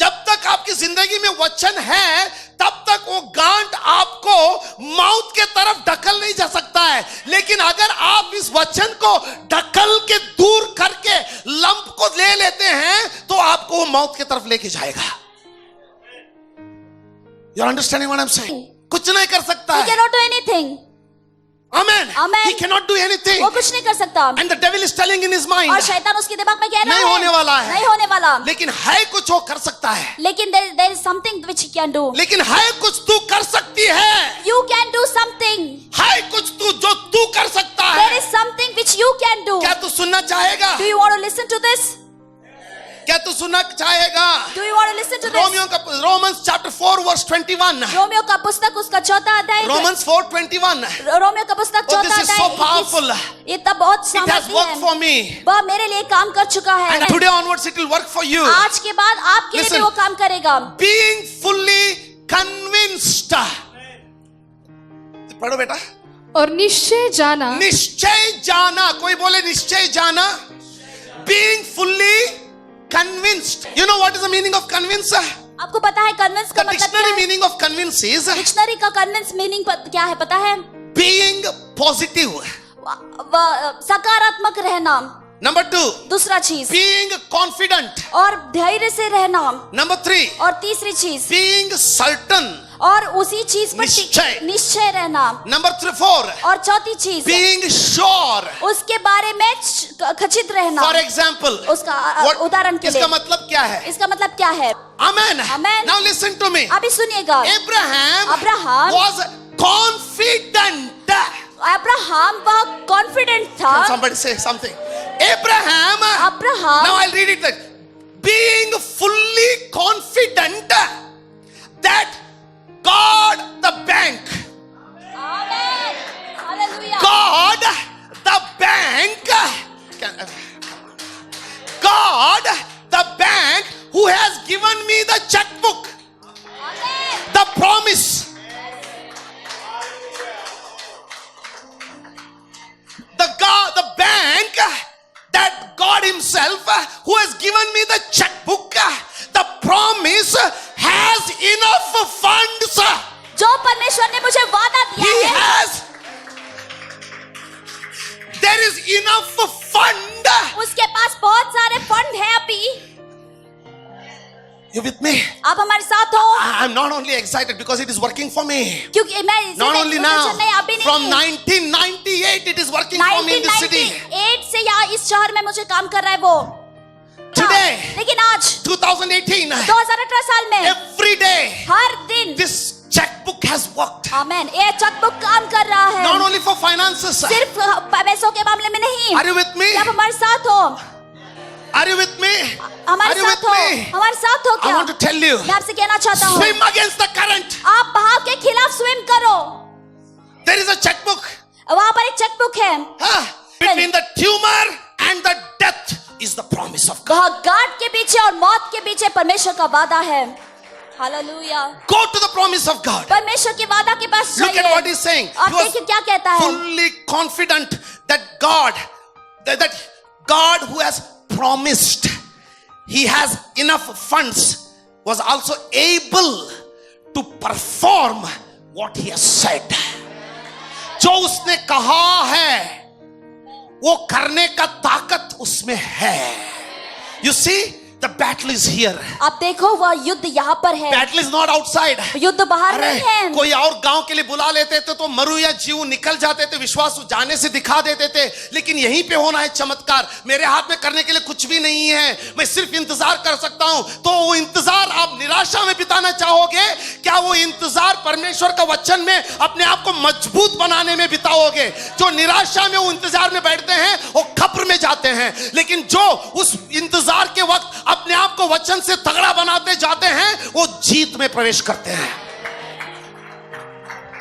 जब तक आपकी जिंदगी में वचन है, तब तक वो गांठ आपको मौत के तरफ ढकल नहीं जा सकता है। लेकिन अगर आप इस वचन को ढकल के दूर करके लंप को ले लेते हैं, तो आपको वो मौत की तरफ लेके जाएगा। You're understanding what I'm saying? कुछ नहीं कर सकता He है। cannot do anything. Amen. Amen. He cannot do anything. वो कुछ नहीं कर सकता। And the devil is telling in his mind, और शैतान उसके दिमाग में कह रहा नहीं है होने वाला है। नहीं होने वाला। लेकिन है कुछ वो कर सकता है। लेकिन there is something which he can do. लेकिन है कुछ तू कर सकती है। You can do something. है कुछ तू जो तू कर सकता There है। is something which you can do. क्या तू सुनना चाहेगा? Do you want to listen to this? क्या तू सुनना चाहेगा? Do you want to listen to this? Romans chapter 4 verse 21. Romeo का पुस्तक उसका चौथा अध्याय। Romans 4:21. रोमियो का पुस्तक Oh, चौथा this is so अध्याय। powerful. ये तब बहुत It has सामर्थी worked for है। me. वह मेरे लिए काम कर चुका And है। today onwards it will work for you. आज के बाद आपके लिए भी Listen. वो काम करेगा। Being fully convinced. पढ़ो बेटा। और निश्चय जाना निश्चय जाना, कोई बोले निश्चय जाना। Being fully convinced. You know what is the meaning of convince? आपको पता है कन्विंस का The मतलब क्या dictionary है? meaning of convince is dictionary का कन्विंस मीनिंग क्या है पता है? being positive. सकारात्मक रहना। Number 2, दूसरा चीज being confident. और धैर्य से रहना। Number 3, और तीसरी चीज being certain. और उसी चीज पर निश्चय। निश्चय रहना। Number 4, और चौथी चीज being sure. उसके बारे में खचित रहना। For example, उसका उदाहरण के लिए इसका मतलब क्या है? इसका मतलब क्या है? Amen. Amen. Now listen to me. अभी सुनिएगा। Abraham was confident. अब्राहम वह कॉन्फिडेंट था। Can somebody say something? Abraham. Abraham Now I'll read it like being fully confident that God the bank. Amen. Hallelujah. God the bank. God the bank who has given me the checkbook. Amen. The promise. The bank that God himself who has given me the checkbook, the promise has enough funds. जो परमेश्वर ने मुझे वादा He दिया है, has. There is enough fund. उसके पास बहुत सारे फंड है अभी। You with me? आप हमारे साथ हो? I'm not only excited because it is working for me. क्योंकि मैं Not only now. अभी From नहीं। 1998 it is working for me in this city. 1998 से यहाँ इस शहर में मुझे काम कर रहा है वो। Today, लेकिन आज 2018, 2018 साल में every day हर दिन this checkbook has worked. आमेन, ये चेकबुक काम कर रहा है। Not only for finances. सिर्फ पैसों के मामले में नहीं। Are you with me? क्या आप हमारे साथ हो? Are you with me? हमारे Are you साथ with हो? me? हमारे साथ हो I क्या? want to tell you, मैं आपसे कहना चाहता हूँ, swim against the current. आप बहाव के खिलाफ स्विम करो। There is a checkbook. वहाँ पर एक चेकबुक है। Between the tumor and the death is the promise of God. वह गांठ के पीछे और मौत के पीछे परमेश्वर का वादा है। Hallelujah. Go to the promise of God. परमेश्वर के वादा के पास Look जाइए। at what he's saying. आप He was देखिए क्या कहता है। fully confident that God who has promised, he has enough funds was also able to perform what he has said. जो उसने कहा है वो करने का ताकत उसमें है. You see, the battle is here. आप देखो वह युद्ध यहाँ पर है. Battle is not outside. युद्ध बाहर अरे नहीं है. कोई और गांव के लिए बुला लेते थे तो मरु या जीव निकल जाते थे, विश्वास जाने से दिखा देते थे. लेकिन यहीं पे होना है चमत्कार. मेरे हाथ में करने के लिए कुछ भी नहीं है, मैं सिर्फ इंतजार कर सकता हूं. तो वो इंतजार आप निराशा में बिताना चाहोगे क्या? वो इंतजार परमेश्वर का वचन में अपने आप को मजबूत बनाने में बिताओगे? जो निराशा में वो इंतजार में बैठते हैं वो खबर में जाते हैं, लेकिन जो उस इंतजार के वक्त अपने आप को वचन से तगड़ा बनाते जाते हैं वो जीत में प्रवेश करते हैं.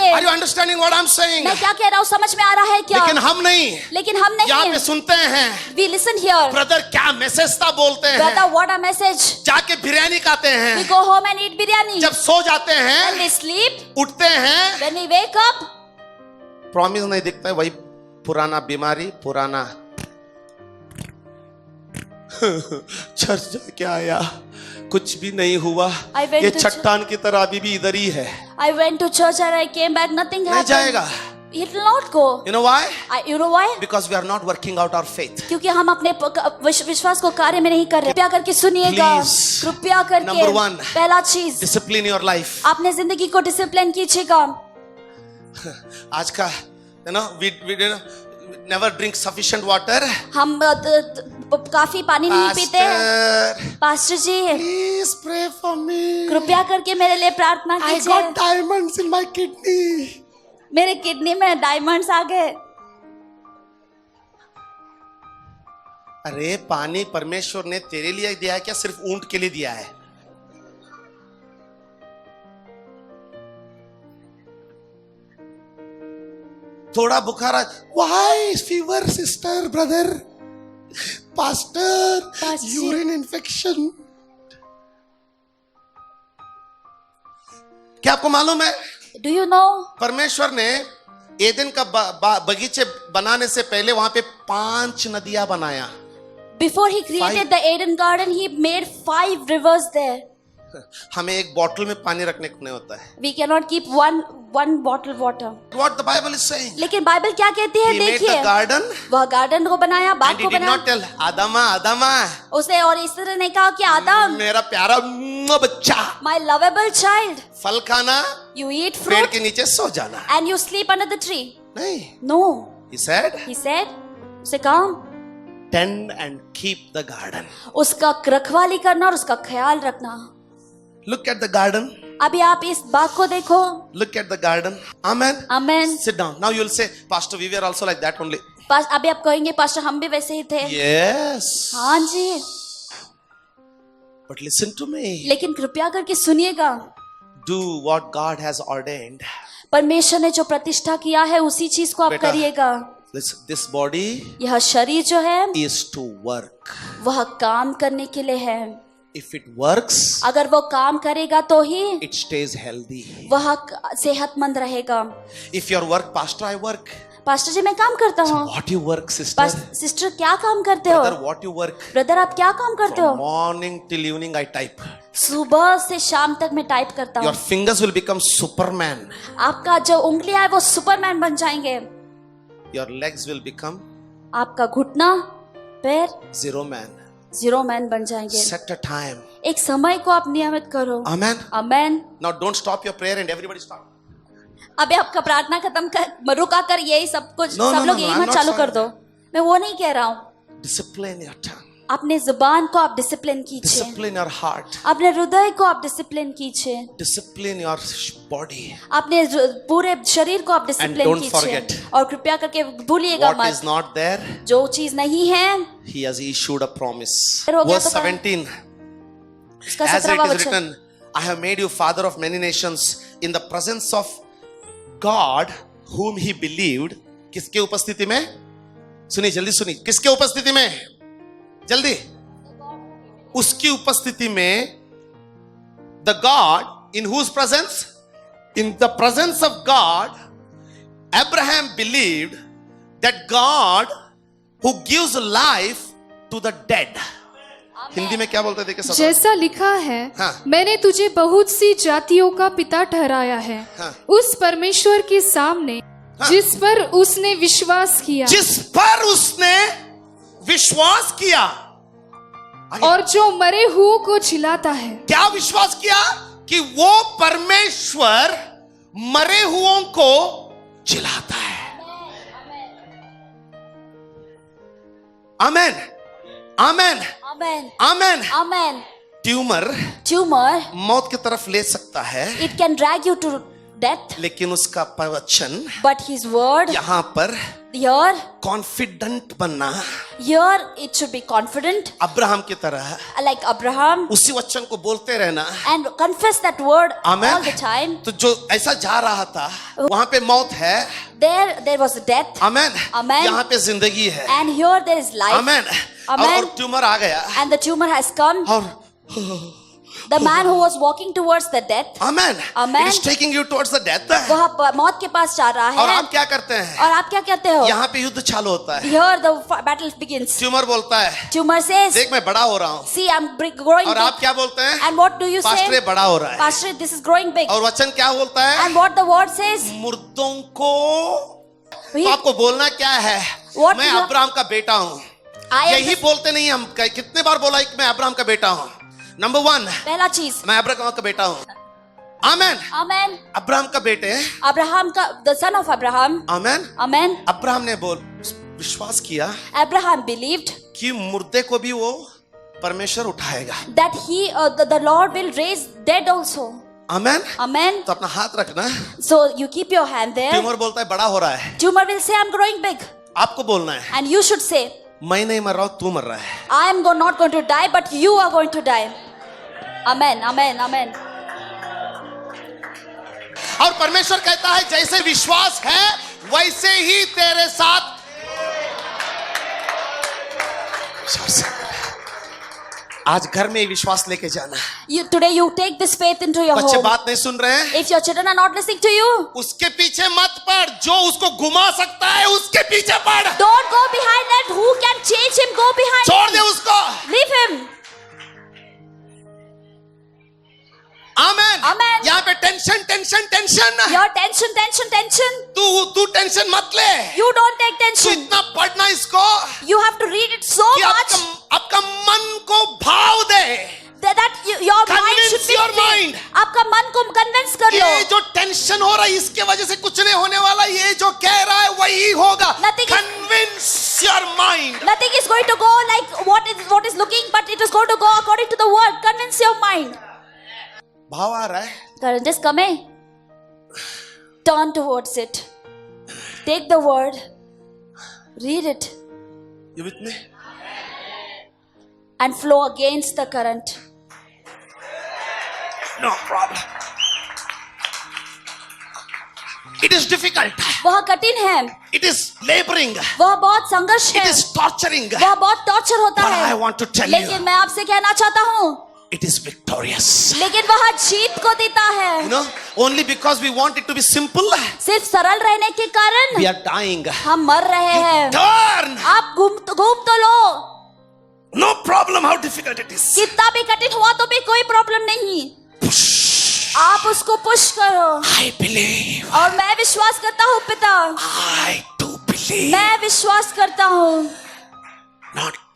Are you understanding what I'm saying? मैं क्या कह रहा हूँ समझ में आ रहा है क्या? लेकिन हम नहीं. यहाँ पे सुनते हैं. We listen here. ब्रदर क्या मैसेज था बोलते हैं. Brother, what a message. जाके बिरयानी खाते हैं. We go home and eat biryani. जब सो जाते हैं. When we sleep. उठते हैं. When we wake up. Promise नहीं दिखता है, वही पुराना बीमारी, पुराना. चर्च जाके आया, कुछ भी नहीं हुआ. ये चट्टान की तरह अभी भी इधर ही है. I went to church and I came back, nothing happened. नहीं जाएगा. It will not go. You know why? You know why? Because we are not working out our faith. क्योंकि हम अपने विश्वास को कार्य में नहीं कर रहे. कृपया करके सुनिएगा. Please. कृपया करके. Number one. पहला चीज. Discipline your life. अपने जिंदगी को डिसिप्लिन कीजिएगा. आज का we never drink sufficient water. हम काफी पानी नहीं पीते. Pastor ji, please pray for me. कृपया करके मेरे लिए प्रार्थना I कीजिए. got diamonds in my kidney. मेरे किडनी में डायमंड्स आ गए. अरे पानी परमेश्वर ने तेरे लिए दिया है क्या? सिर्फ ऊंट के लिए दिया है? थोड़ा बुखार. Why fever, sister, brother, pastor, urine infection. क्या आपको मालूम है? Do you know? परमेश्वर ने एदन का बगीचे बनाने से पहले वहां पे 5 नदियां बनाया. Before he created the Eden garden, he made 5 rivers there. हमें एक बोतल में पानी रखने को नहीं होता है. We cannot keep one bottle water. What the Bible is saying? लेकिन बाइबल क्या कहती है? He made देखिए. the garden. वह गार्डन को बनाया, बाग And को he did बनाया. not tell आदमा उसे और इस तरह नहीं कहा कि आदम, मेरा प्यारा बच्चा, my lovable child, फल खाना, you eat पेड़ fruit के नीचे सो जाना. and you sleep under the tree. नहीं. No. He said, उसे कहा tend and keep the garden. उसका रखवाली करना और उसका ख्याल रखना. Look at the garden. अभी आप इस बाग को देखो. Look at the garden. Amen. Amen. Sit down. Now you'll say, Pastor, we were also like that only. अभी आप कहेंगे पास्टर हम भी वैसे ही थे. Yes. हाँ जी. But listen to me. लेकिन कृपया करके सुनिएगा. Do what God has ordained. परमेश्वर ने जो प्रतिष्ठा किया है उसी चीज को आप बेटा, करिएगा. This body यह शरीर जो है is to work. वह काम करने के लिए है. If it works, अगर वो काम करेगा तो ही it stays healthy. वह सेहतमंद रहेगा. If your work, Pastor, I work. Pastor ji मैं काम करता हूँ. What you work, sister? Sister क्या काम करते हो? Brother, what you work? Brother आप क्या काम करते हो? From morning till evening I type. सुबह से शाम तक मैं टाइप करता Your हूँ. fingers will become Superman. आपका जो उंगलियां है वो सुपरमैन बन जाएंगे. Your legs will become आपका घुटना पैर Zero Man. जीरो मैन बन जाएंगे. Set a time. एक समय को आप नियमित करो. Amen. Amen. Now don't stop your prayer and everybody stop. अबे आपका प्रार्थना खत्म कर रुका कर यही सब कुछ No, सब no, लोग no, यही I'm मत not चालू sorry. कर दो. मैं वो नहीं कह रहा हूँ. Discipline your tongue. अपने जुबान को आप डिसिप्लिन कीजिए. Discipline your heart. अपने हृदय को आप डिसिप्लिन कीजिए. Discipline your body. अपने पूरे शरीर को आप डिसिप्लिन don't कीजिए. forget. और कृपया करके भूलिएगा What is मत. not there, जो चीज नहीं है He has issued a promise. हो गया Verse तो 17. उसका As it 17वां is वचन. written, I have made you father of many nations in the presence of God whom he believed. किसके उपस्थिति में? सुनिए जल्दी सुनिए. किसके उपस्थिति में? जल्दी. उसकी उपस्थिति में. The God in whose presence? In the presence of God, Abraham believed that God who gives life to the dead. Hindi में क्या बोलते देखिए सब। जैसा लिखा है, हाँ। मैंने तुझे बहुत सी जातियों का पिता ठहराया है, हाँ। उस परमेश्वर के सामने हाँ। जिस पर उसने विश्वास किया जिस पर उसने विश्वास किया और जो मरे हुओं को जिलाता है। क्या विश्वास किया कि वो परमेश्वर मरे हुओं को जिलाता है। आमेन आमेन Amen. आमेन। Amen. ट्यूमर Tumor, मौत की तरफ ले सकता है, it can drag you to death, लेकिन उसका प्रवचन but His word यहाँ पर here, कॉन्फिडेंट बनना, it should be confident, Abraham की तरह like Abraham, उसी वचन को बोलते रहना। and confess that word amen. all the time. तो जो ऐसा जा रहा था वहां पे मौत है, There was a death, आमेन। आमेन। यहाँ पे जिंदगी है, and here there is life, आमेन। आमेन। और ट्यूमर आ गया and the tumor has come. और The man who was walking towards the death, amen, amen. It is taking you towards the death. वह मौत के पास जा रहा और है, आप क्या करते हैं? और आप क्या कहते हो? यहाँ पे युद्ध चालू होता है, Here the battle begins. Tumour बोलता है Tumor says, देख मैं बड़ा हो रहा हूँ, see, I'm growing और big. आप क्या बोलते हैं? And what do you pastor ये say? बड़ा हो रहा है। Pastor, this is growing big. और वचन क्या बोलता है? And what the word says? मुर्दों को। We- तो आपको बोलना क्या है? What मैं you have- अब्राहम का बेटा हूँ। I am यही बोलते नहीं हम, कितने बार बोला कि मैं अब्राहम का बेटा हूँ। नंबर 1, पहला चीज, मैं अब्राहम का बेटा हूँ। आमेन। Amen. अब्राहम का बेटे, Abraham का, the son of Abraham. Amen. Amen. Abraham ने विश्वास किया Abraham believed कि मुर्दे को भी वो परमेश्वर उठाएगा। that the Lord will raise dead also. Amen. Amen. तो अपना हाथ रखना। So you keep your hand there. Tumour बोलता है बड़ा हो रहा है, Tumor will say, I'm growing big. आपको बोलना है And you should say, मैं नहीं मर रहा हूँ, तू मर रहा है। I am not going to die, but you are going to die. Amen. Amen. Amen. और परमेश्वर कहता है जैसे विश्वास है वैसे ही तेरे साथ। आज घर में ही विश्वास लेके जाना। Today you take this faith into your बच्चे home. बात नहीं सुन रहे हैं, If your children are not listening to you, उसके पीछे मत पड़, जो उसको घुमा सकता है उसके पीछे पड़। don't go behind that. Who can change him? Go behind छोड़ him. दे उसको। Leave him. आमेन। आमेन। यहाँ पे tension tension tension, Your tension, tension, tension. तू टेंशन मत ले। You don't take तू tension. इतना पढ़ना इसको You have to read it so कि much आपका मन को भाव दे। that your mind Convince should be your filled. mind. आपका मन को convince कर लो. ये जो टेंशन हो रहा है इसके वजह से कुछ नहीं होने वाला, ये जो कह रहा है वही होगा। Nothing is- Convince your mind. Nothing is going to go like what is looking, but it is going to go according to the word. Convince your mind. भाव आ रहा है, Current is coming. Turn towards it. Take the word. Read it. You with me? And flow against the current. No problem. It is difficult. वह कठिन है, It is laboring. वह बहुत संघर्ष It है, is torturing. वह बहुत टॉर्चर होता But I है. want to tell लेकिन you, मैं आपसे कहना चाहता हूँ, it is victorious. लेकिन वह जीत को देता है. You know, only because we want it to be simple, सिर्फ सरल रहने के कारण we are dying. हम मर रहे हैं. Turn. आप घूम तो लो. No problem how difficult it is. कितना भी कठिन हुआ तो भी कोई प्रॉब्लम नहीं. Push. आप उसको पुश करो. I believe. और मैं विश्वास करता हूँ पिता, I do believe. मैं विश्वास करता हूँ.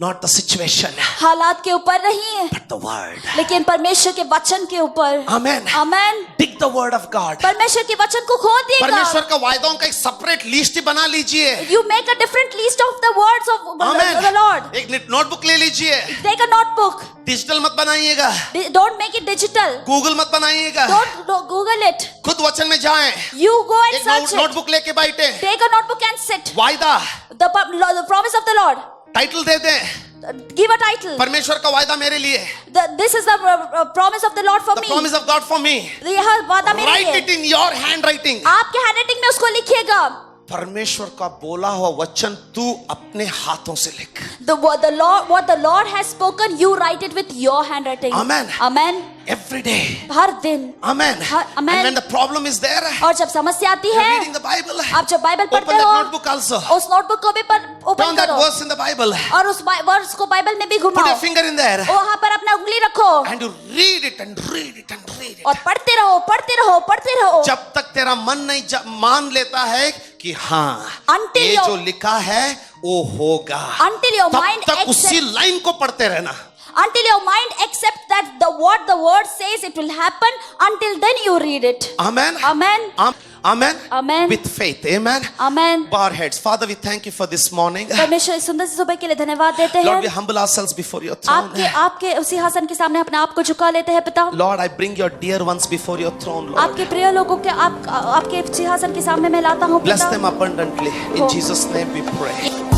Not the situation, हालात के ऊपर नहीं, but the word. लेकिन परमेश्वर के वचन के ऊपर. Amen. Amen. Dig the word of God. परमेश्वर के वचन को खोदिएगा. परमेश्वर का वायदों का एक सेपरेट लिस्ट बना लीजिए। You make a different list of the words of Amen. the Lord. एक नोटबुक ले लीजिए। Take a notebook. डिजिटल मत बनाइएगा, Don't make it digital. Google मत बनाइएगा, Don't Google it. खुद वचन में जाएं। You go and एक search it. नोटबुक लेके बैठे, Take a notebook and sit. वायदा The promise of the Lord. Title दे दें, Give a title. परमेश्वर का वायदा मेरे लिए, This is the promise of the Lord for the me. promise of God for me. यह वादा मेरे Write लिए. it in your handwriting. आपके हैंडराइटिंग में उसको लिखिएगा. परमेश्वर का बोला हुआ वचन तू अपने हाथों से लिख. what the Lord has spoken, you write it with your handwriting. Amen. Amen. Every day. हर दिन. Amen. Amen. And when the problem is there, और जब समस्या आती you're है, reading the Bible. आप जब बाइबल Open पढ़ते that हो, notebook also. उस नोटबुक को भी ओपन Turn that करो verse in the Bible. और उस वर्स को बाइबल में भी Put घुमाओ. your finger in there. वहाँ पर अपना उंगली रखो And you read it and read it and read it. और पढ़ते रहो, पढ़ते रहो, पढ़ते रहो. जब तक तेरा मन नहीं मान लेता है कि हाँ Until ये your- जो लिखा है वो होगा, Until your तब mind तक उसी accepts- लाइन को पढ़ते रहना. Until your mind accepts that what the word says it will happen, until then you read it. Amen. Amen. Amen. Amen. With faith. Amen. Amen. Bow our heads. Father, we thank you for this morning. परमेश्वर इस सुंदर सी सुबह के लिए धन्यवाद देते Lord, we हैं. humble ourselves before your throne. आपके उसी सिंहासन के सामने अपने आप को झुका लेते हैं पिता. Lord, I bring your dear ones before your throne, Lord. आपके प्रिय लोगों के आपके सिंहासन के सामने मैं लाता हूँ Bless पिता. them abundantly. In Jesus' name we pray.